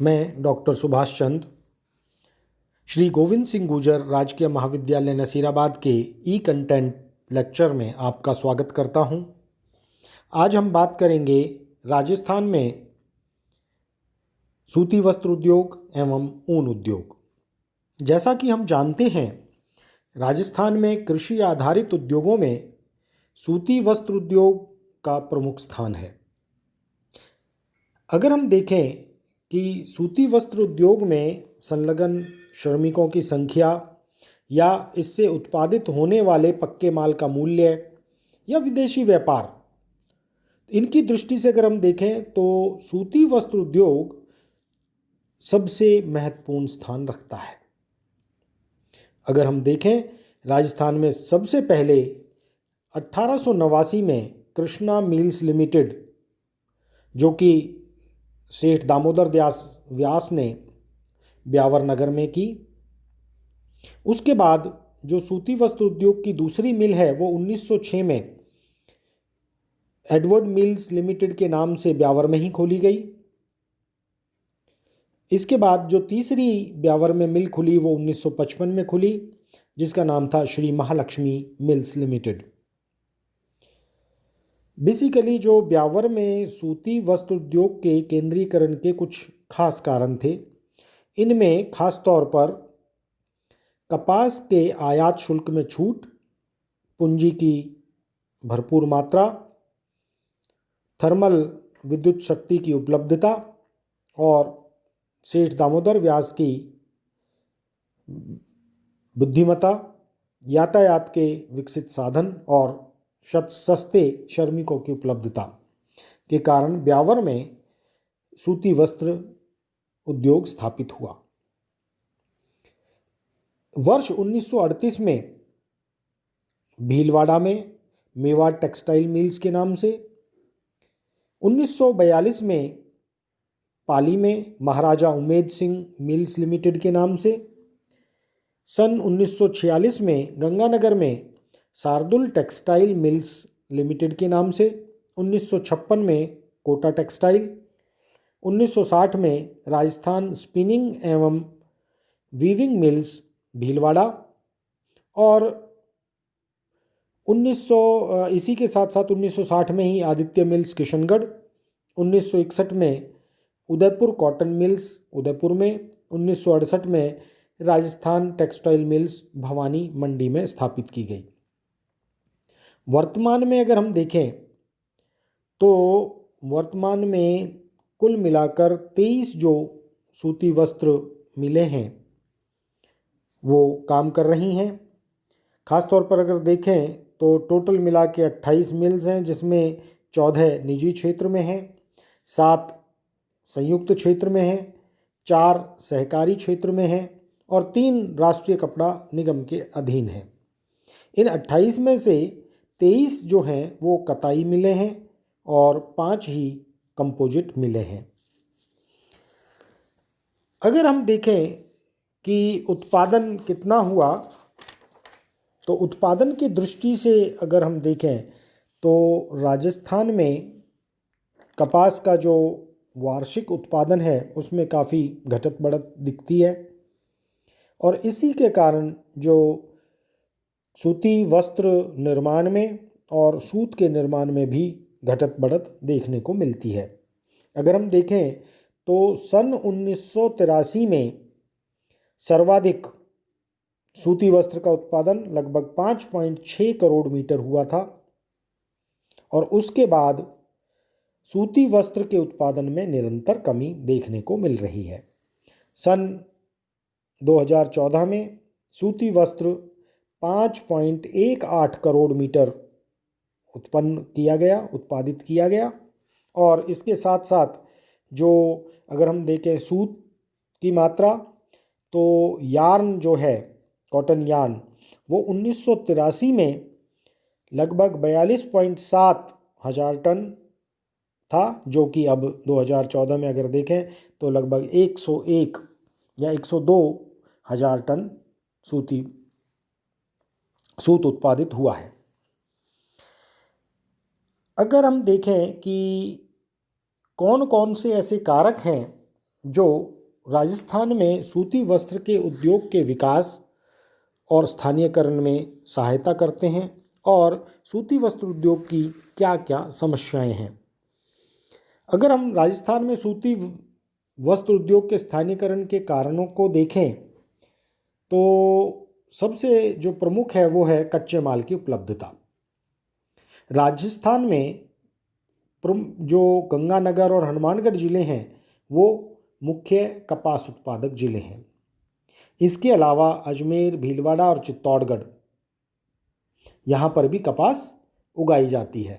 मैं डॉक्टर सुभाष चंद श्री गोविंद सिंह गुर्जर राजकीय महाविद्यालय नसीराबाद के ई कंटेंट लेक्चर में आपका स्वागत करता हूं। आज हम बात करेंगे राजस्थान में सूती वस्त्र उद्योग एवं ऊन उद्योग। जैसा कि हम जानते हैं, राजस्थान में कृषि आधारित उद्योगों में सूती वस्त्र उद्योग का प्रमुख स्थान है। अगर हम देखें कि सूती वस्त्र उद्योग में संलग्न श्रमिकों की संख्या या इससे उत्पादित होने वाले पक्के माल का मूल्य या विदेशी व्यापार, इनकी दृष्टि से अगर हम देखें तो सूती वस्त्र उद्योग सबसे महत्वपूर्ण स्थान रखता है। अगर हम देखें, राजस्थान में सबसे पहले 1889 में कृष्णा मिल्स लिमिटेड, जो कि सेठ दामोदर व्यास ने ब्यावर नगर में की। उसके बाद जो सूती वस्त्र उद्योग की दूसरी मिल है वो 1906 में एडवर्ड मिल्स लिमिटेड के नाम से ब्यावर में ही खोली गई। इसके बाद जो तीसरी ब्यावर में मिल खुली वो 1955 में खुली, जिसका नाम था Shri Mahalakshmi mills limited. Basically जो ब्यावर में सूती वस्त्र उद्योग के केंद्रीकरण के कुछ खास कारण थे। इनमें खास तौर पर कपास के आयात शुल्क में छूट, पूंजी की भरपूर मात्रा, थर्मल विद्युत शक्ति की उपलब्धता और सेठ दामोदर व्यास की बुद्धिमत्ता, यातायात के विकसित साधन और सस्ते श्रमिकों की उपलब्धता के कारण ब्यावर में सूती वस्त्र उद्योग स्थापित हुआ। वर्ष 1938 में भीलवाड़ा में मेवाड़ टेक्सटाइल मिल्स के नाम से, 1942 में पाली में महाराजा उमेद सिंह मिल्स लिमिटेड के नाम से, सन 1946 में गंगानगर में शार्दुल टेक्सटाइल मिल्स लिमिटेड के नाम से, 1956 में कोटा टेक्सटाइल, 1960 में राजस्थान स्पिनिंग एवं वीविंग मिल्स भीलवाड़ा और इसी के साथ साथ 1960 में ही आदित्य मिल्स किशनगढ़, 1961 में उदयपुर कॉटन मिल्स उदयपुर में, 1968 में राजस्थान टेक्सटाइल मिल्स भवानी मंडी में स्थापित की गई। वर्तमान में अगर हम देखें तो वर्तमान में कुल मिलाकर 23 जो सूती वस्त्र मिलें हैं वो काम कर रही हैं। खास तौर पर अगर देखें तो टोटल मिला के 28 मिल्स हैं, जिसमें 14 निजी क्षेत्र में हैं, 7 संयुक्त क्षेत्र में हैं, 4 सहकारी क्षेत्र में हैं और 3 राष्ट्रीय कपड़ा निगम के अधीन हैं। इन 28 में से 23 जो हैं वो कताई मिले हैं और 5 ही कंपोजिट मिले हैं। अगर हम देखें कि उत्पादन कितना हुआ, तो उत्पादन की दृष्टि से अगर हम देखें तो राजस्थान में कपास का जो वार्षिक उत्पादन है उसमें काफ़ी घटत बढ़त दिखती है और इसी के कारण जो सूती वस्त्र निर्माण में और सूत के निर्माण में भी घटत बढ़त देखने को मिलती है। अगर हम देखें तो सन 1983 में सर्वाधिक सूती वस्त्र का उत्पादन लगभग 5.6 करोड़ मीटर हुआ था और उसके बाद सूती वस्त्र के उत्पादन में निरंतर कमी देखने को मिल रही है। सन 2014 में सूती वस्त्र 5.18 करोड़ मीटर उत्पादित किया गया और इसके साथ साथ जो अगर हम देखें सूत की मात्रा, तो यार्न जो है कॉटन यार्न वो 1983 में लगभग 42.7 हज़ार टन था, जो कि अब 2014 में अगर देखें तो लगभग 101 या 102 हज़ार टन सूत उत्पादित हुआ है। अगर हम देखें कि कौन कौन से ऐसे कारक हैं जो राजस्थान में सूती वस्त्र के उद्योग के विकास और स्थानीयकरण में सहायता करते हैं और सूती वस्त्र उद्योग की क्या क्या समस्याएं हैं। अगर हम राजस्थान में सूती वस्त्र उद्योग के स्थानीयकरण के कारणों को देखें तो सबसे जो प्रमुख है वो है कच्चे माल की उपलब्धता। राजस्थान में जो गंगानगर और हनुमानगढ़ ज़िले हैं वो मुख्य कपास उत्पादक ज़िले हैं। इसके अलावा अजमेर, भीलवाड़ा और चित्तौड़गढ़, यहाँ पर भी कपास उगाई जाती है।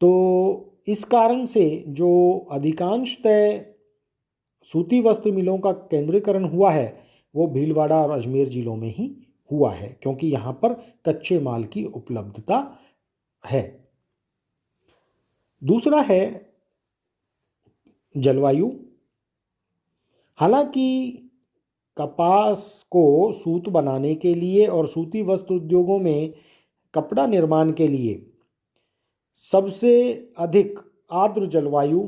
तो इस कारण से जो अधिकांशतः सूती वस्त्र मिलों का केंद्रीकरण हुआ है वो भीलवाड़ा और अजमेर ज़िलों में ही हुआ है, क्योंकि यहाँ पर कच्चे माल की उपलब्धता है। दूसरा है जलवायु। हालांकि कपास को सूत बनाने के लिए और सूती वस्त्र उद्योगों में कपड़ा निर्माण के लिए सबसे अधिक आर्द्र जलवायु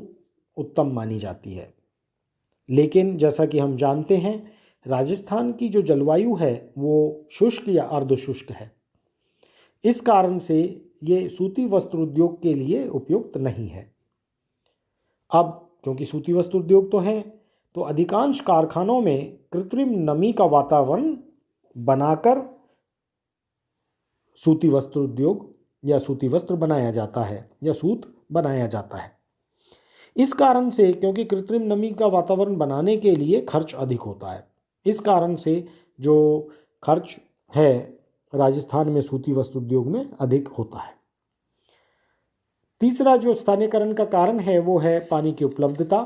उत्तम मानी जाती है, लेकिन जैसा कि हम जानते हैं राजस्थान की जो जलवायु है वो शुष्क या अर्धशुष्क है। इस कारण से ये सूती वस्त्र उद्योग के लिए उपयुक्त नहीं है। अब क्योंकि सूती वस्त्र उद्योग तो हैं तो अधिकांश कारखानों में कृत्रिम नमी का वातावरण बनाकर सूती वस्त्र उद्योग या सूती वस्त्र बनाया जाता है या सूत बनाया जाता है। इस कारण से क्योंकि कृत्रिम नमी का वातावरण बनाने के लिए खर्च अधिक होता है, इस कारण से जो खर्च है राजस्थान में सूती वस्त्र उद्योग में अधिक होता है। तीसरा जो स्थानीयकरण का कारण है वो है पानी की उपलब्धता।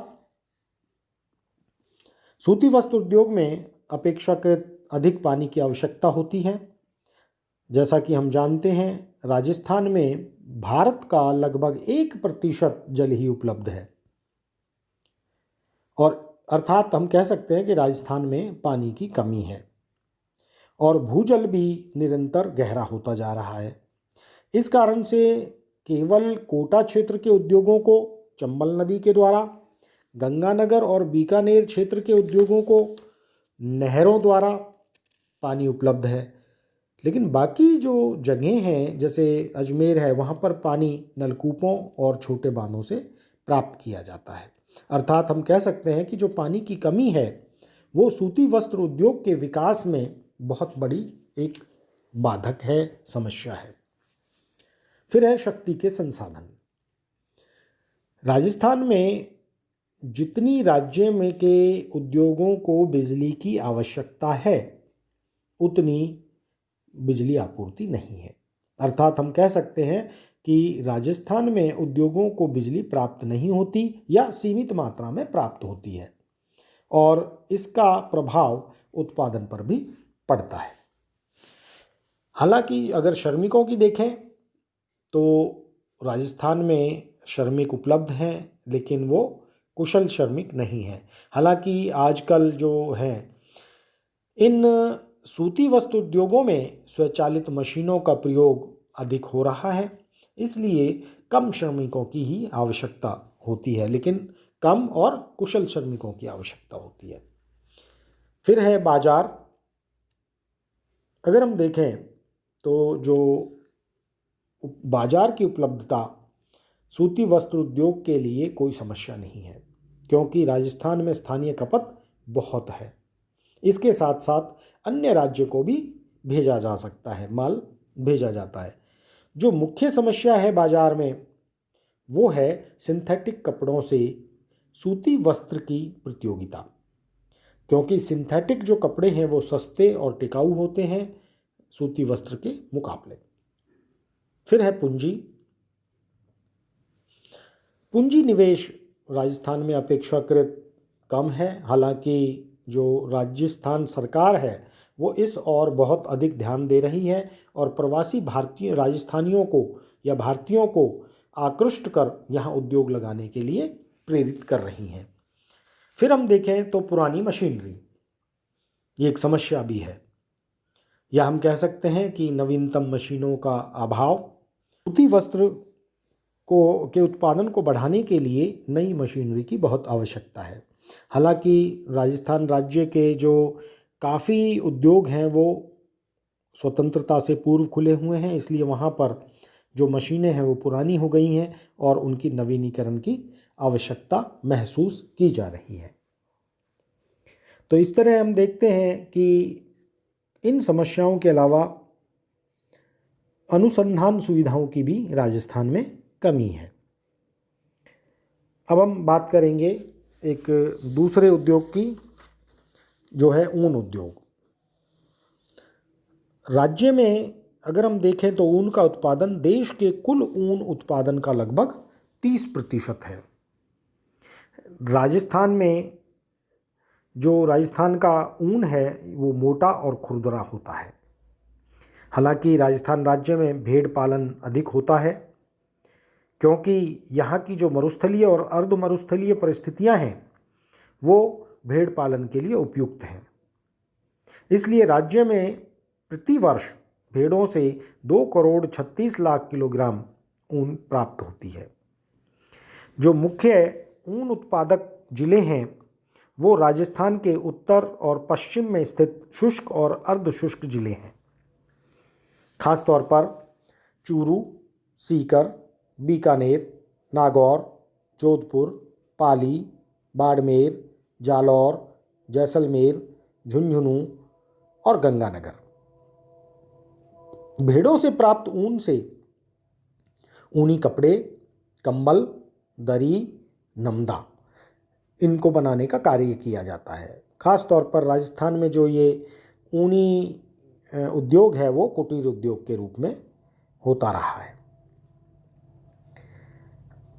सूती वस्त्र उद्योग में अपेक्षाकृत अधिक पानी की आवश्यकता होती है। जैसा कि हम जानते हैं राजस्थान में भारत का लगभग 1% जल ही उपलब्ध है, और अर्थात हम कह सकते हैं कि राजस्थान में पानी की कमी है और भूजल भी निरंतर गहरा होता जा रहा है। इस कारण से केवल कोटा क्षेत्र के उद्योगों को चंबल नदी के द्वारा, गंगानगर और बीकानेर क्षेत्र के उद्योगों को नहरों द्वारा पानी उपलब्ध है, लेकिन बाकी जो जगहें हैं जैसे अजमेर है वहाँ पर पानी नलकूपों और छोटे बांधों से प्राप्त किया जाता है। अर्थात हम कह सकते हैं कि जो पानी की कमी है वो सूती वस्त्र उद्योग के विकास में बहुत बड़ी एक बाधक है, समस्या है। फिर है शक्ति के संसाधन। राजस्थान में जितनी राज्य में के उद्योगों को बिजली की आवश्यकता है उतनी बिजली आपूर्ति नहीं है। अर्थात हम कह सकते हैं कि राजस्थान में उद्योगों को बिजली प्राप्त नहीं होती या सीमित मात्रा में प्राप्त होती है और इसका प्रभाव उत्पादन पर भी पड़ता है। हालांकि अगर श्रमिकों की देखें तो राजस्थान में श्रमिक उपलब्ध हैं, लेकिन वो कुशल श्रमिक नहीं हैं। हालांकि आजकल जो हैं इन सूती वस्त्र उद्योगों में स्वचालित मशीनों का प्रयोग अधिक हो रहा है, इसलिए कम श्रमिकों की ही आवश्यकता होती है, लेकिन कम और कुशल श्रमिकों की आवश्यकता होती है। फिर है बाजार। अगर हम देखें तो जो बाजार की उपलब्धता सूती वस्त्र उद्योग के लिए कोई समस्या नहीं है, क्योंकि राजस्थान में स्थानीय खपत बहुत है। इसके साथ साथ अन्य राज्यों को भी भेजा जा सकता है, माल भेजा जाता है। जो मुख्य समस्या है बाजार में वो है सिंथेटिक कपड़ों से सूती वस्त्र की प्रतियोगिता, क्योंकि सिंथेटिक जो कपड़े हैं वो सस्ते और टिकाऊ होते हैं सूती वस्त्र के मुकाबले। फिर है पूंजी। पूंजी निवेश राजस्थान में अपेक्षाकृत कम है। हालांकि जो राजस्थान सरकार है वो इस और बहुत अधिक ध्यान दे रही है और प्रवासी भारतीय राजस्थानियों को या भारतीयों को आकृष्ट कर यहाँ उद्योग लगाने के लिए प्रेरित कर रही हैं। फिर हम देखें तो पुरानी मशीनरी, ये एक समस्या भी है, या हम कह सकते हैं कि नवीनतम मशीनों का अभाव सूती वस्त्र के उत्पादन को बढ़ाने के लिए नई मशीनरी की बहुत आवश्यकता है। हालांकि राजस्थान राज्य के जो काफ़ी उद्योग हैं वो स्वतंत्रता से पूर्व खुले हुए हैं, इसलिए वहाँ पर जो मशीनें हैं वो पुरानी हो गई हैं और उनकी नवीनीकरण की आवश्यकता महसूस की जा रही है। तो इस तरह हम देखते हैं कि इन समस्याओं के अलावा अनुसंधान सुविधाओं की भी राजस्थान में कमी है। अब हम बात करेंगे एक दूसरे उद्योग की, जो है ऊन उद्योग। राज्य में अगर हम देखें तो ऊन का उत्पादन देश के कुल ऊन उत्पादन का लगभग 30% है। राजस्थान में जो राजस्थान का ऊन है वो मोटा और खुरदरा होता है। हालांकि राजस्थान राज्य में भेड़ पालन अधिक होता है, क्योंकि यहाँ की जो मरुस्थलीय और अर्ध मरुस्थलीय परिस्थितियाँ हैं वो भेड़ पालन के लिए उपयुक्त हैं। इसलिए राज्य में प्रति वर्ष भेड़ों से 2,36,00,000 किलोग्राम ऊन प्राप्त होती है। जो मुख्य ऊन उत्पादक जिले हैं वो राजस्थान के उत्तर और पश्चिम में स्थित शुष्क और अर्ध शुष्क जिले हैं। खास तौर पर चूरू, सीकर, बीकानेर, नागौर, जोधपुर, पाली, बाड़मेर, जालौर, जैसलमेर, झुंझुनू और गंगानगर। भेड़ों से प्राप्त ऊन से ऊनी कपड़े, कंबल, दरी, नमदा इनको बनाने का कार्य किया जाता है। खास तौर पर राजस्थान में जो ये ऊनी उद्योग है वो कुटीर उद्योग के रूप में होता रहा है।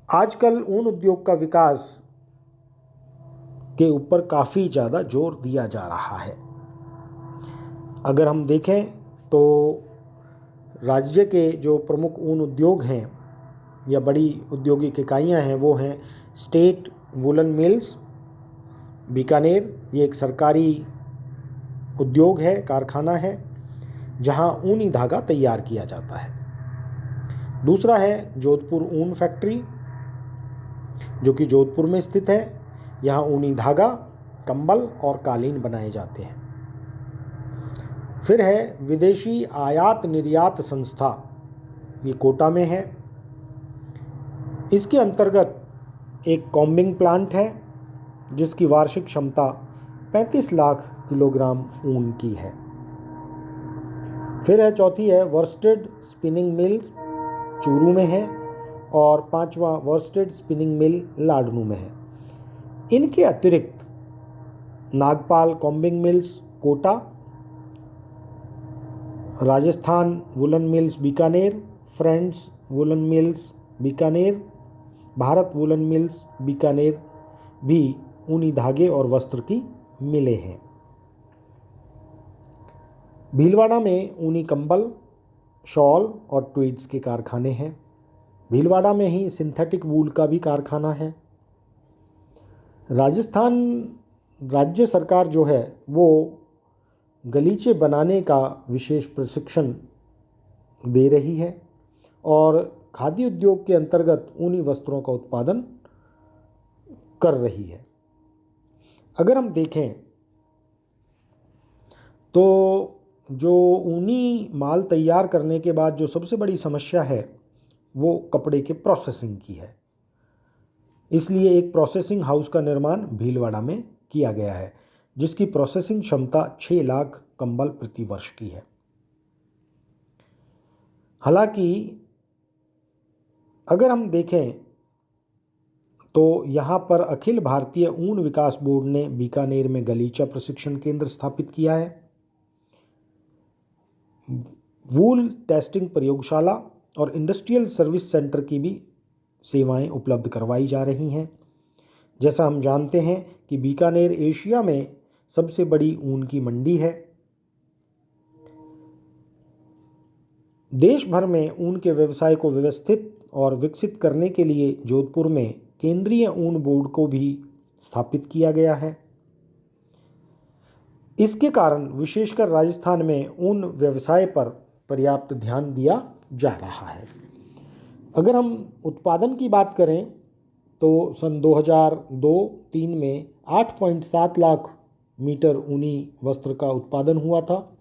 आजकल ऊन उद्योग का विकास के ऊपर काफ़ी ज़्यादा जोर दिया जा रहा है। अगर हम देखें तो राज्य के जो प्रमुख ऊन उद्योग हैं या बड़ी औद्योगिक इकाइयां हैं वो हैं स्टेट वुलन मिल्स बीकानेर। ये एक सरकारी उद्योग है, कारखाना है, जहां ऊनी धागा तैयार किया जाता है। दूसरा है जोधपुर ऊन फैक्ट्री, जो कि जोधपुर में स्थित है। यहाँ ऊनी धागा, कंबल और कालीन बनाए जाते हैं। फिर है विदेशी आयात निर्यात संस्था, ये कोटा में है। इसके अंतर्गत एक कॉम्बिंग प्लांट है जिसकी वार्षिक क्षमता 35 लाख किलोग्राम ऊन की है। फिर है चौथी है वर्स्टेड स्पिनिंग मिल, चूरू में है, और पांचवा वर्स्टेड स्पिनिंग मिल लाडनू में है। इनके अतिरिक्त Nagpal combing mills Kota, Rajasthan woollen mills Bikaner, friends woollen mills Bikaner, Bharat woollen mills Bikaner भी ऊनी धागे और वस्त्र की मिलें हैं। भीलवाड़ा में ऊनी कंबल, शॉल और ट्वीड्स के कारखाने हैं। भीलवाड़ा में ही सिंथेटिक वूल का भी कारखाना है। राजस्थान राज्य सरकार जो है वो गलीचे बनाने का विशेष प्रशिक्षण दे रही है और खादी उद्योग के अंतर्गत ऊनी वस्त्रों का उत्पादन कर रही है। अगर हम देखें तो जो ऊनी माल तैयार करने के बाद जो सबसे बड़ी समस्या है वो कपड़े के प्रोसेसिंग की है। इसलिए एक प्रोसेसिंग हाउस का निर्माण भीलवाड़ा में किया गया है, जिसकी प्रोसेसिंग क्षमता 6 लाख कंबल प्रति वर्ष की है। हालांकि अगर हम देखें तो यहाँ पर अखिल भारतीय ऊन विकास बोर्ड ने बीकानेर में गलीचा प्रशिक्षण केंद्र स्थापित किया है। वूल टेस्टिंग प्रयोगशाला और इंडस्ट्रियल सर्विस सेंटर की भी सेवाएं उपलब्ध करवाई जा रही हैं। जैसा हम जानते हैं कि बीकानेर एशिया में सबसे बड़ी ऊन की मंडी है। देश भर में ऊन के व्यवसाय को व्यवस्थित और विकसित करने के लिए जोधपुर में केंद्रीय ऊन बोर्ड को भी स्थापित किया गया है। इसके कारण विशेषकर राजस्थान में ऊन व्यवसाय पर पर्याप्त ध्यान दिया जा रहा है। अगर हम उत्पादन की बात करें तो सन 2002-03 में 8.7 लाख मीटर ऊनी वस्त्र का उत्पादन हुआ था,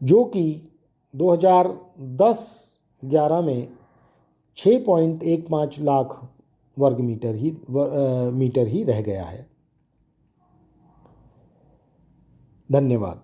जो कि 2010-11 में 6.15 लाख वर्ग मीटर ही रह गया है। धन्यवाद।